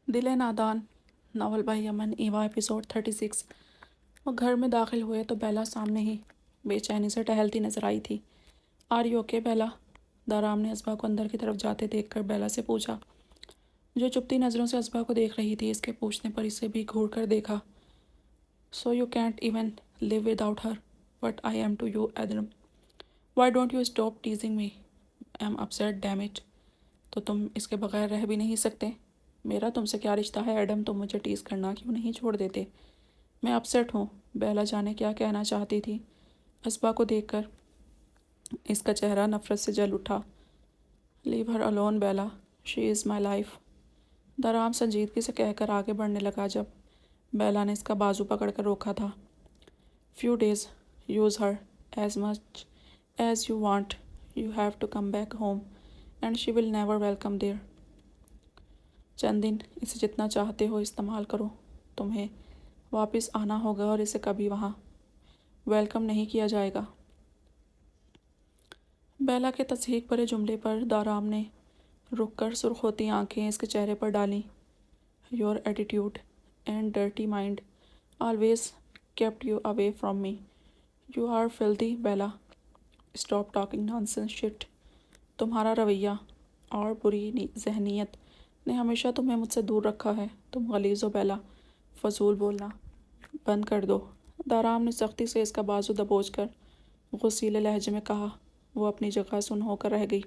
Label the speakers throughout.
Speaker 1: दिल नादान novel by Yemen Eva episode 36। वो घर में दाखिल हुए तो बेला सामने ही बेचैनी से टहलती नजर आई थी। आर यू ओके बेला? दाराम ने असबा को अंदर की तरफ जाते देखकर बेला से पूछा, जो चुपती नज़रों से असबा को देख रही थी। इसके पूछने पर इसे भी घूर कर देखा। So you can't even live without her what I am to you Adam. Why don't you stop teasing me? I am upset damn it. तो तुम इसके बगैर रह भी नहीं सकते? मेरा तुमसे क्या रिश्ता है एडम? तुम मुझे टीज़ करना क्यों नहीं छोड़ देते? मैं अपसेट हूँ। बेला जाने क्या कहना चाहती थी। असबा को देखकर इसका चेहरा नफरत से जल उठा। Leave her alone Bella, she is my life. दराम संजीदगी से कहकर आगे बढ़ने लगा जब बेला ने इसका बाजू पकड़कर रोका था। Few days, use her as much as you want. You have to come back home and she will never welcome there. चंद दिन इसे जितना चाहते हो इस्तेमाल करो। तुम्हें वापस आना होगा और इसे कभी वहाँ वेलकम नहीं किया जाएगा। बेला के तस्दीक भरे जुमले पर दाराम ने रुक कर सुर्ख होती आंखें इसके चेहरे पर डालीं। Your attitude and dirty mind always kept you away from me. You are filthy Bela. Stop talking nonsense shit. तुम्हारा रवैया और बुरी जहनीत ने हमेशा तुम्हें मुझसे दूर रखा है। तुम गलीज़ हो बेला। फजूल बोलना बंद कर दो। दाराम ने सख्ती से इसका बाजू दबोच कर गुस्सीले लहजे में कहा। वो अपनी जगह सुन होकर रह गई।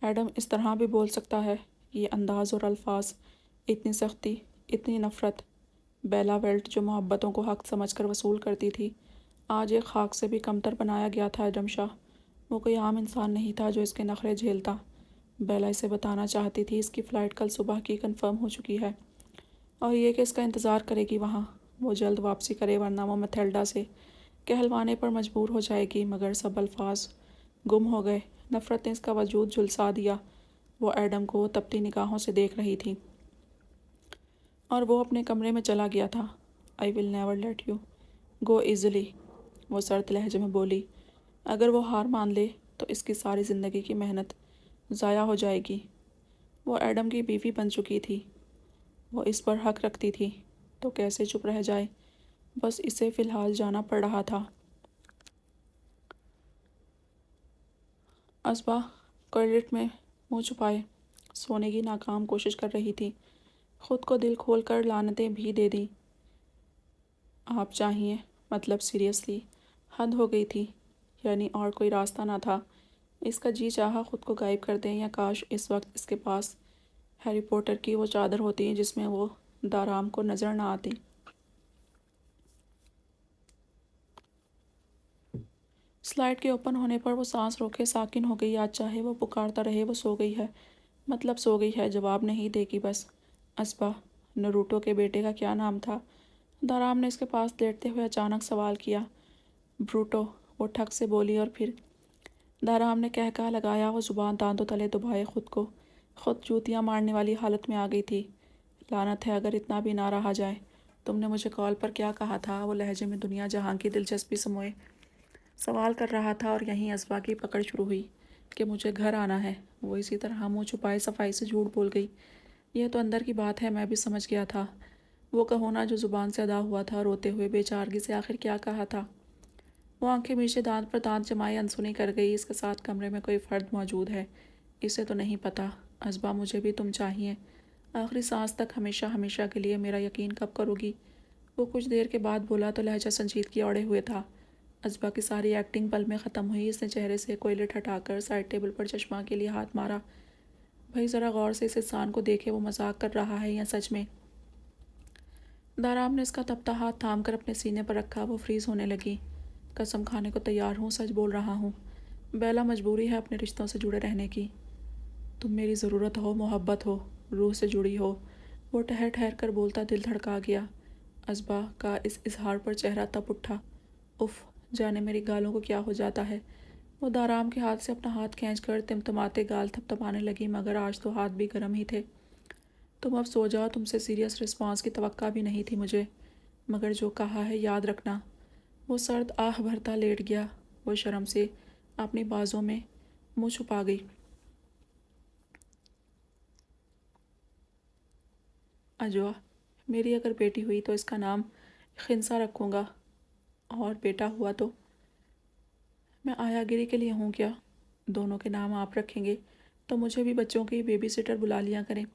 Speaker 1: एडम इस तरह भी बोल सकता है? ये अंदाज और अल्फाज, इतनी सख्ती, इतनी नफ़रत। बेला वेल्ट जो मोहब्बतों को हक समझकर वसूल करती थी, आज एक खाक से भी कमतर बनाया गया था एडम शाह। वो कोई आम इंसान नहीं था जो इसके नखरे झेलता। बेला इसे बताना चाहती थी इसकी फ़्लाइट कल सुबह की कंफर्म हो चुकी है और ये कि इसका इंतज़ार करेगी वहाँ। वो जल्द वापसी करे वरना वो मैथेल्डा से कहलवाने पर मजबूर हो जाएगी। मगर सब अल्फाज गुम हो गए। नफ़रत ने इसका वजूद झुलसा दिया। वो एडम को तपती निगाहों से देख रही थी और वो अपने कमरे में चला गया था। I will never let you go easily, वो सर्द लहजे में बोली। अगर वो हार मान ले तो इसकी सारी ज़िंदगी की मेहनत ज़ाया हो जाएगी। वो एडम की बीवी बन चुकी थी। वो इस पर हक रखती थी तो कैसे चुप रह जाए? बस इसे फ़िलहाल जाना पड़ रहा था। असबा टॉयलेट में मुंह छुपाए सोने की नाकाम कोशिश कर रही थी। खुद को दिल खोल कर लानतें भी दे दी। आप चाहिए मतलब सीरियसली हद हो गई थी। यानी और कोई रास्ता ना था। इसका जी चाहा खुद को गायब कर दें या काश इस वक्त इसके पास हैरी पॉटर की वो चादर होती जिसमें वो दाराम को नज़र ना आती। स्लाइड के ओपन होने पर वो सांस रोके साकिन हो गई। आज चाहे वो पुकारता रहे वो सो गई है, मतलब सो गई है, जवाब नहीं देगी बस। असबा, नरूटो के बेटे का क्या नाम था? दाराम ने इसके पास लेटते हुए अचानक सवाल किया। ब्रूटो, वो ठग से बोली और फिर दाराम ने कह कहा लगाया। वो जुबान दांतों तले दबाए खुद जूतियाँ मारने वाली हालत में आ गई थी। लानत है अगर इतना भी ना रहा जाए। तुमने मुझे कॉल पर क्या कहा था? वो लहजे में दुनिया जहाँ की दिलचस्पी समोए सवाल कर रहा था और यहीं असबा की पकड़ शुरू हुई कि मुझे घर आना है। वो इसी तरह मुँह छुपाए सफाई से झूठ बोल गई। यह तो अंदर की बात है, मैं भी समझ गया था। वो कहो ना जो ज़ुबान से अदा हुआ था। रोते हुए बेचारगी से आखिर क्या कहा था? वो आंखें मीचे दांत पर दांत जमाए अनसुनी कर गई। इसके साथ कमरे में कोई फ़र्द मौजूद है, इसे तो नहीं पता। असबा, मुझे भी तुम चाहिए। आखिरी सांस तक, हमेशा हमेशा के लिए। मेरा यकीन कब करोगी? वो कुछ देर के बाद बोला तो लहजा संजीदगी ओढ़े हुए था। असबा की सारी एक्टिंग पल में ख़त्म हुई। इसने चेहरे से कोयलट हटाकर साइड टेबल पर चश्मा के लिए हाथ मारा। भाई ज़रा गौर से इस इंसान को देखे, वो मजाक कर रहा है या सच में? दाराम ने इसका तपता हाथ थाम कर अपने सीने पर रखा। वो फ्रीज होने लगी। कसम खाने को तैयार हूँ, सच बोल रहा हूँ। बेला, मजबूरी है अपने रिश्तों से जुड़े रहने की। तुम मेरी ज़रूरत हो, मोहब्बत हो, रूह से जुड़ी हो। वो ठहर ठहर कर बोलता दिल धड़का गया। असबा का इस इजहार पर चेहरा तप उठा। उफ, जाने मेरी गालों को क्या हो जाता है। वो दाराम के हाथ से अपना हाथ खींचकर तिमतमाते गाल थपथपाने लगी। मगर आज तो हाथ भी गर्म ही थे। तुम अब सो जाओ, तुमसे सीरियस रिस्पांस की तवक्का भी नहीं थी मुझे, मगर जो कहा है याद रखना। वो सर्द आह भरता लेट गया। वो शर्म से अपनी बाजों में मुंह छुपा गई। अजवा, मेरी अगर बेटी हुई तो इसका नाम खिंसा रखूँगा, और बेटा हुआ तो मैं आयागिरी के लिए हूँ क्या? दोनों के नाम आप रखेंगे तो मुझे भी बच्चों की बेबी सिटर बुला लिया करें।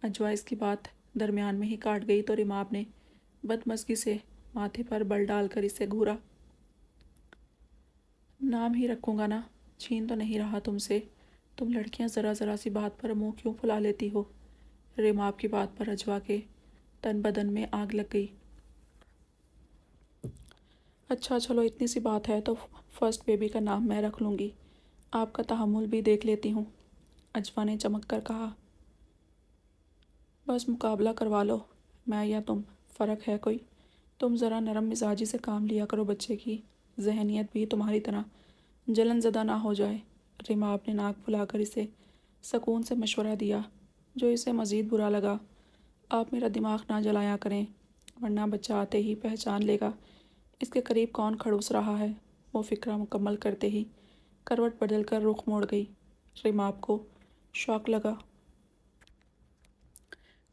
Speaker 1: अजवा इसकी बात दरमियान में ही काट गई तो रिमाब ने बदमज़गी से माथे पर बल डालकर इसे घूरा। नाम ही रखूँगा ना, छीन तो नहीं रहा तुमसे। तुम लड़कियां ज़रा ज़रा सी बात पर मुंह क्यों फुला लेती हो? रिमाब की बात पर अजवा के तन बदन में आग लग गई। अच्छा चलो, इतनी सी बात है तो फर्स्ट बेबी का नाम मैं रख लूँगी। आपका तहम्मुल भी देख लेती हूँ, अजवा ने चमक कर कहा। बस मुकाबला करवा लो, मैं या तुम, फ़र्क है कोई? तुम ज़रा नरम मिजाजी से काम लिया करो, बच्चे की जहनियत भी तुम्हारी तरह जलन ज़दा ना हो जाए। रिमाब ने नाक फुलाकर इसे सकून से मशवरा दिया, जो इसे मज़ीद बुरा लगा। आप मेरा दिमाग ना जलाया करें, वरना बच्चा आते ही पहचान लेगा इसके करीब कौन खड़ूस रहा है। वो फ़िक्रा मुकम्मल करते ही करवट बदल कर रुख मोड़ गई। रिमाब को शौक लगा।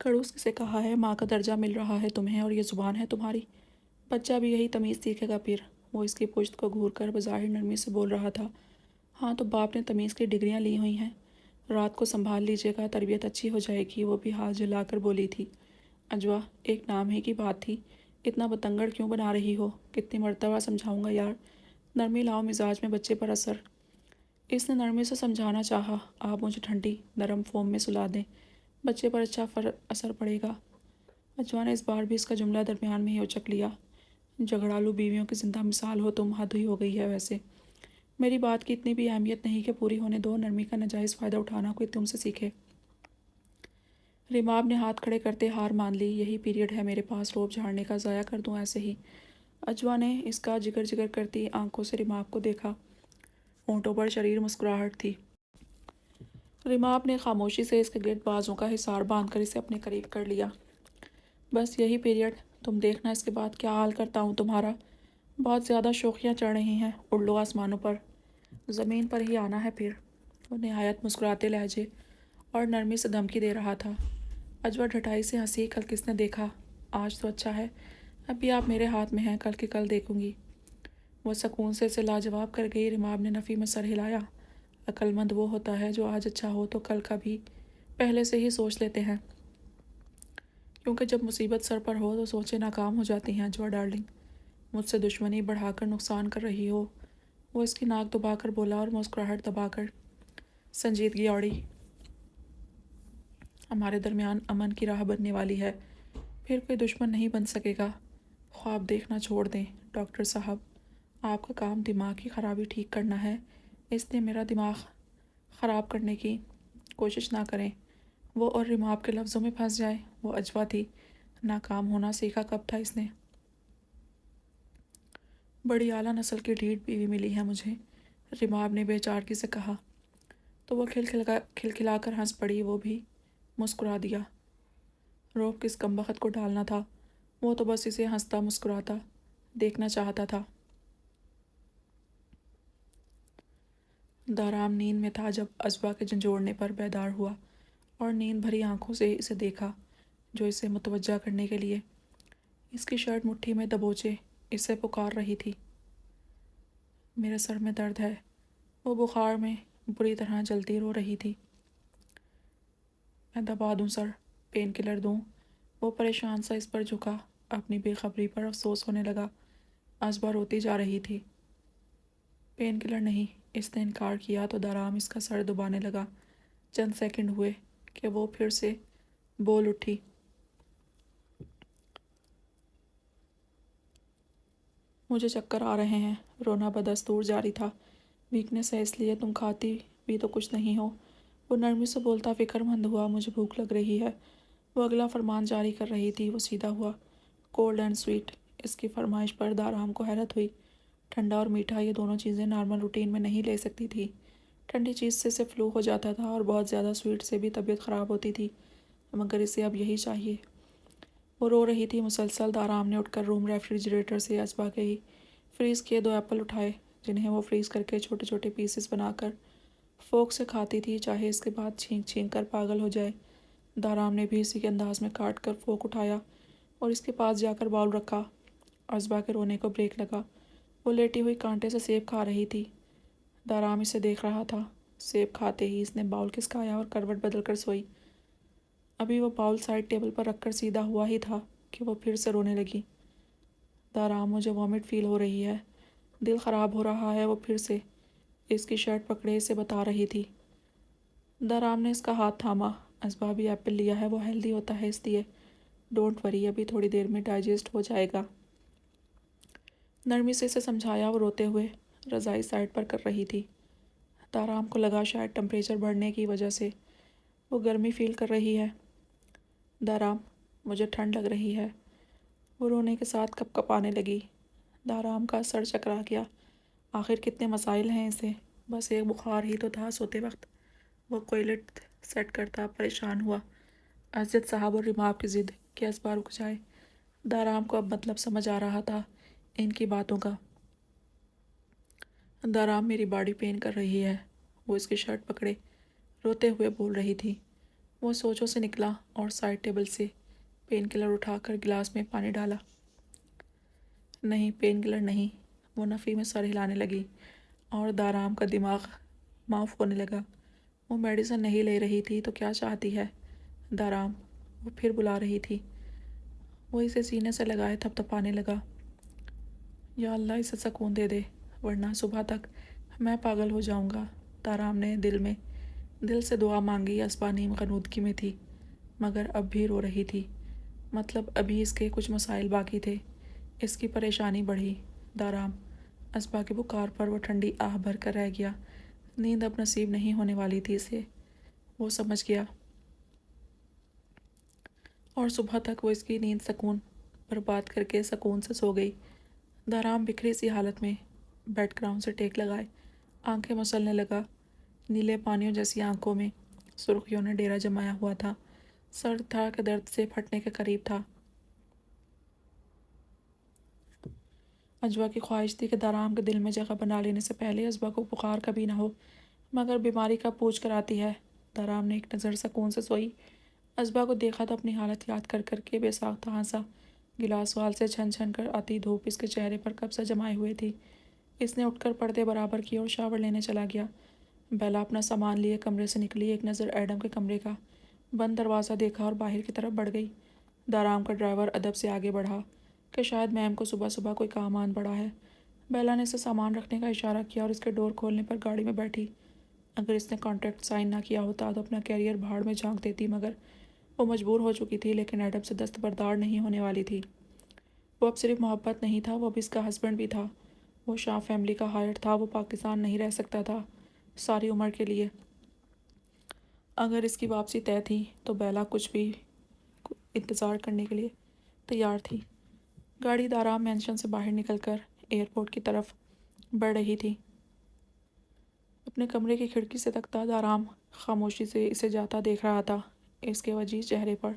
Speaker 1: खड़ूस किसे कहा है? माँ का दर्जा मिल रहा है तुम्हें और ये ज़ुबान है तुम्हारी। बच्चा भी यही तमीज़ सीखेगा फिर। वो इसकी पुश्त को घूर कर बज़ाहिर नरमी से बोल रहा था। हाँ तो बाप ने तमीज़ की डिग्रियाँ ली हुई हैं। रात को संभाल लीजिएगा, तरबियत अच्छी हो जाएगी। वो भी हाथ जलाकर बोली थी। अजवा, एक नाम ही की बात थी, इतना बतंगड़ क्यों बना रही हो? कितनी मर्तबा समझाऊंगा यार, नरमी लाओ मिजाज में बच्चे पर असर। इसने नरमी से समझाना चाहा, आप मुझे ठंडी नरम फोम में सुला दें, बच्चे पर अच्छा असर पड़ेगा। अजवा ने इस बार भी इसका जुमला दरमियान में ही उचक लिया। झगड़ालू बीवियों की जिंदा मिसाल हो तुम, हद ही हो गई है वैसे। मेरी बात की इतनी भी अहमियत नहीं कि पूरी होने दो, नरमी का नाजायज़ फ़ायदा उठाना कोई तुमसे सीखे। रिमाब ने हाथ खड़े करते हार मान ली। यही पीरियड है मेरे पास, रोब झाड़ने का, ज़ाया कर दूँ ऐसे ही। अजवा ने इसका जिगर जिगर करती आंखों से रिमाब को देखा। होंठों पर शरीर मुस्कुराहट थी। रिमाब ने खामोशी से इसके गिर्द बाजों का हिसार बांधकर इसे अपने करीब कर लिया। बस यही पीरियड, तुम देखना इसके बाद क्या हाल करता हूँ तुम्हारा। बहुत ज़्यादा शोखियाँ चढ़ रही हैं, उड़ लो आसमानों पर, ज़मीन पर ही आना है फिर। वो नहायत मुस्कुराते लहजे और नरमी से धमकी दे रहा था। अजवा ढटाई से हंसी। कल किसने देखा, आज तो अच्छा है, अभी आप मेरे हाथ में हैं, कल की कल देखूंगी। वह सुकून से इसे लाजवाब कर गई। रिमाब ने नफ़ी में सर हिलाया। अक्लमंद वो होता है जो आज अच्छा हो तो कल का भी पहले से ही सोच लेते हैं, क्योंकि जब मुसीबत सर पर हो तो सोचें नाकाम हो जाती हैं। अजवा डार्लिंग, मुझसे दुश्मनी बढ़ाकर नुकसान कर रही हो। वो इसकी नाक दबाकर बोला और मुस्कुराहट दबाकर संजीदगी औड़ी। हमारे दरमियान अमन की राह बनने वाली है, फिर कोई दुश्मन नहीं बन सकेगा। ख्वाब देखना छोड़ दें डॉक्टर साहब, आपका काम दिमाग की खराबी ठीक करना है, इसलिए मेरा दिमाग ख़राब करने की कोशिश ना करें। वो और रिमाब के लफ्ज़ों में फंस जाए। वो अजवा थी, नाकाम होना सीखा कब था इसने। बड़ी आला नस्ल की ढीठ बीवी मिली है मुझे, रिमाब ने बेचारगी से कहा। तो वो खिलखिलाकर हंस पड़ी। वो भी मुस्कुरा दिया। रोब किस कमबख्त को डालना था, वो तो बस इसे हंसता मुस्कुराता देखना चाहता था। दाराम नींद में था जब अजवा के झंझोड़ने पर बेदार हुआ और नींद भरी आंखों से इसे देखा, जो इसे मुतवज्जा करने के लिए इसकी शर्ट मुट्ठी में दबोचे इसे पुकार रही थी। मेरे सर में दर्द है, वो बुखार में बुरी तरह जलती रो रही थी। मैं दबा दूँ सर, पेन किलर दूँ? वो परेशान सा इस पर झुका। अपनी बेखबरी पर अफसोस होने लगा। अजबा रोती जा रही थी। पेन किलर नहीं, इसने इनकार किया तो दाराम इसका सर दबाने लगा। चंद सेकंड हुए कि वो फिर से बोल उठी। मुझे चक्कर आ रहे हैं। रोना बदस्तूर जारी था। वीकनेस है इसलिए, तुम खाती भी तो कुछ नहीं हो। वो नरमी से बोलता फिक्रमंद हुआ। मुझे भूख लग रही है। वो अगला फरमान जारी कर रही थी। वो सीधा हुआ। Cold and sweet. इसकी फरमाइश पर दाराम को हैरत हुई। ठंडा और मीठा, ये दोनों चीज़ें नॉर्मल रूटीन में नहीं ले सकती थी। ठंडी चीज़ से इसे फ्लू हो जाता था और बहुत ज़्यादा स्वीट से भी तबीयत ख़राब होती थी, मगर इसे अब यही चाहिए। वो रो रही थी मुसलसल। दाराम ने उठकर रूम रेफ्रिजरेटर से अजबा के ही फ्रीज़ किए 2 एप्पल उठाए, जिन्हें वो फ्रीज़ करके छोटे छोटे पीसेस बनाकर फोक से खाती थी, चाहे इसके बाद छींक छींक कर पागल हो जाए। دارام نے بھی اسی کے انداز میں کاٹ کر فوک اٹھایا اور اس کے پاس جا کر باؤل رکھا۔ ازبا کے رونے کو بریک لگا۔ وہ لیٹی ہوئی کانٹے سے سیب کھا رہی تھی۔ دارام اسے دیکھ رہا تھا۔ سیب کھاتے ہی اس نے باؤل کھسکایا اور کروٹ بدل کر سوئی۔ ابھی وہ باؤل سائڈ ٹیبل پر رکھ کر سیدھا ہوا ہی تھا کہ وہ پھر سے رونے لگی۔ دارام، مجھے وامٹ فیل ہو رہی ہے، دل خراب ہو رہا ہے، وہ پھر سے اس کی شرٹ پکڑے اسے بتا رہی تھی۔ دارام نے اس کا ہاتھ تھاما۔ ازبا بھی ایپل لیا ہے، وہ ہیلدی ہوتا ہے اس لیے۔ ڈونٹ وری، ابھی تھوڑی دیر میں ڈائجسٹ ہو جائے گا۔ نرمی سے اسے سمجھایا۔ وہ روتے ہوئے رضائی سائڈ پر کر رہی تھی۔ دارام کو لگا شاید ٹمپریچر بڑھنے کی وجہ سے وہ گرمی فیل کر رہی ہے۔ دارام، مجھے ٹھنڈ لگ رہی ہے۔ وہ رونے کے ساتھ کپ کپ آنے لگی۔ دارام کا سر چکرا گیا۔ آخر کتنے مسائل ہیں اسے، بس ایک بخار ہی تو تھا سوتے وقت۔ وہ کوئلٹ سیٹ کرتا پریشان ہوا۔ اسجد صاحب اور ریماب کی ضد کہ ازبا رک جائے۔ دارام کو اب مطلب سمجھ آ رہا تھا ان کی باتوں کا۔ دارام، میری باڈی پین کر رہی ہے، وہ اس کی شرٹ پکڑے روتے ہوئے بول رہی تھی۔ وہ سوچوں سے نکلا اور سائڈ ٹیبل سے پین کلر اٹھا کر گلاس میں پانی ڈالا۔ نہیں، پین کلر نہیں۔ وہ نفی میں سر ہلانے لگی اور دارام کا دماغ معاف ہونے لگا۔ وہ میڈیسن نہیں لے رہی تھی تو کیا چاہتی ہے؟ دارام، وہ پھر بلا رہی تھی۔ وہ اسے سینے سے لگائے تھپ تھپانے لگا۔ یا اللہ، اسے سکون دے دے، ورنہ صبح تک میں پاگل ہو جاؤں گا۔ دارام نے دل سے دعا مانگی۔ ازبا نیم غنودگی میں تھی مگر اب بھی رو رہی تھی۔ مطلب ابھی اس کے کچھ مسائل باقی تھے۔ اس کی پریشانی بڑھی۔ دارام، ازبا کے بخار پر وہ ٹھنڈی آہ بھر کر رہ گیا۔ نیند اب نصیب نہیں ہونے والی تھی اسے، وہ سمجھ گیا۔ اور صبح تک وہ اس کی نیند سکون برباد کر کے سکون سے سو گئی۔ دارام بکھری سی حالت میں بیڈ گراؤنڈ سے ٹیک لگائے آنکھیں مسلنے لگا۔ نیلے پانیوں جیسی آنکھوں میں سرخیوں نے ڈیرا جمایا ہوا تھا۔ سر تھا کہ درد سے پھٹنے کے قریب تھا۔ ازبا کی خواہش تھی کہ دارام کے دل میں جگہ بنا لینے سے پہلے ازبا کو بخار کبھی نہ ہو، مگر بیماری کا پوچھ کر آتی ہے۔ دارام نے ایک نظر سکون سے سوئی ازبا کو دیکھا تو اپنی حالت یاد کر کر کے بے ساختہ ہنسا۔ گلاس وال سے چھن چھن کر آتی دھوپ اس کے چہرے پر کب سے جمائے ہوئے تھی۔ اس نے اٹھ کر پردے برابر کیے اور شاور لینے چلا گیا۔ بیلا اپنا سامان لیے کمرے سے نکلی۔ ایک نظر ایڈم کے کمرے کا بند دروازہ دیکھا اور باہر کی طرف بڑھ گئی۔ دارام کا ڈرائیور ادب سے آگے بڑھا کہ شاید میم کو صبح صبح کوئی کام آن پڑا ہے۔ بیلا نے اسے سامان رکھنے کا اشارہ کیا اور اس کے ڈور کھولنے پر گاڑی میں بیٹھی۔ اگر اس نے کانٹریکٹ سائن نہ کیا ہوتا تو اپنا کیریئر بھاڑ میں جھونک دیتی، مگر وہ مجبور ہو چکی تھی۔ لیکن ایڈم سے دستبردار نہیں ہونے والی تھی۔ وہ اب صرف محبت نہیں تھا، وہ اب اس کا ہسبینڈ بھی تھا۔ وہ شاہ فیملی کا ہائر تھا۔ وہ پاکستان نہیں رہ سکتا تھا ساری عمر کے لیے۔ اگر اس کی واپسی طے تھی تو بیلا کچھ بھی انتظار کرنے کے لیے تیار تھی۔ گاڑی دارام مینشن سے باہر نکل کر ایئرپورٹ کی طرف بڑھ رہی تھی۔ اپنے کمرے کی کھڑکی سے تکتا دارام خاموشی سے اسے جاتا دیکھ رہا تھا۔ اس کے وجیح چہرے پر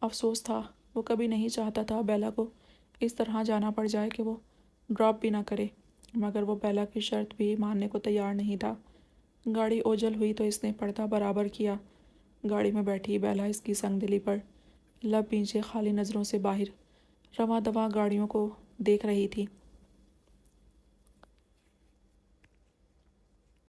Speaker 1: افسوس تھا۔ وہ کبھی نہیں چاہتا تھا بیلا کو اس طرح جانا پڑ جائے کہ وہ ڈراپ بھی نہ کرے، مگر وہ بیلا کی شرط بھی ماننے کو تیار نہیں تھا۔ گاڑی اوجل ہوئی تو اس نے پردہ برابر کیا۔ گاڑی میں بیٹھی بیلا اس کی سنگ دلی پر لب بھیجے خالی نظروں سے باہر رواں دواں گاڑیوں کو دیکھ رہی تھی۔